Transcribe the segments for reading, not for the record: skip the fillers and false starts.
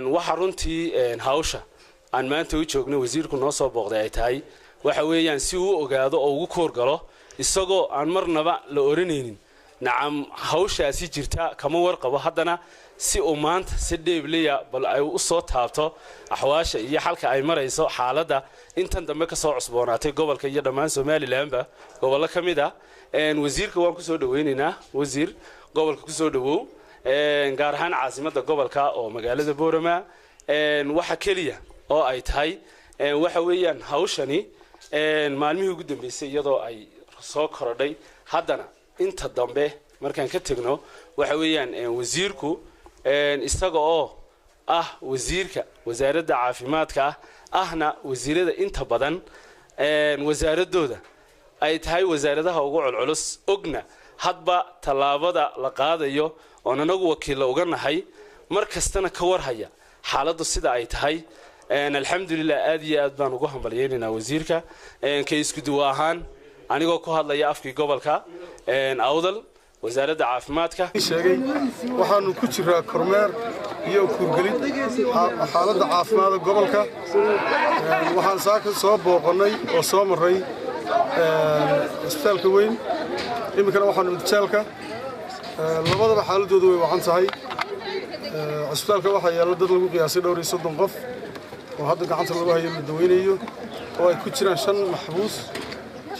waxa runtii hawsha aan maanta u joogno wasiirku noo soo booqday ay tahay waxa weeyaan si uu ogaado oo ugu koor galo isagoo aan marnaba la oranaynin nacam hawshaasi jirta kama warqabo haddana si uu maanta si dheebliya bal ay u soo taabto axwaasha iyo xalka ay marayso xaaladda intan dambe ka soo cusboonaatay gobolka iyo dhammaan Somalilandba gobolka kamid ah wasiirka waan ku soo dhaweynaynaa wasiir gobolka ku soo dhawow gaar ahaan caasimadda gobolka oo magaalada Boorama waxa kaliya oo ay tahay waxa weeyaan hawshani maalmihii ugu dambeysay iyadoo ay soo korodhay haddana inta dambe markaan ka tagno waxa weeyaan wasiirku isaga oo wasiirka wasaaradda caafimaadka ahna wasiirada inta badan wasaaradooda ay tahay wasaaradaha ugu culculus ogna hadba talaabada la qaadayo oo anagu wakiil uga nahay markastana ka warhaya xaaladdu sida ay tahay alxamdulillah aad iyo aad baan ugu hambalyeynaa wasiirka ka isku duwaahan anigoo ku hadlaya afkii gobolka awdal wasaaradda caafimaadka sheegay waxaanu ku jiraa kormeer iyo kurgelid xaaladda caafimaadka gobolka waxaan saaka soo booqanay oo soo maray isbitaalka weyn imikana waxaanu isbitaalka labadaba xaaladoodu way wacan tahay isbitaalka waxa yaala dad lagu qiyaasay dhowr iyo 30 qof oo hadda gacanta lagu hayo la daweynayo oo ay ku jiraan 5 maxbuus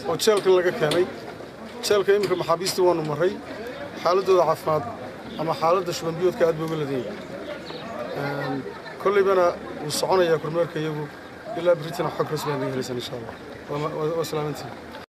oo jeelka laga keenay jeelka imika maxaabiista waanu maray xaaladooda caafimaad ama xaaladda shuban biyoodka aad buu uga leeyahay kullibana uu soconaya kormeerka iyagu ilaa Britain xog rasmi ah helaysan insha Allah wa salaamantii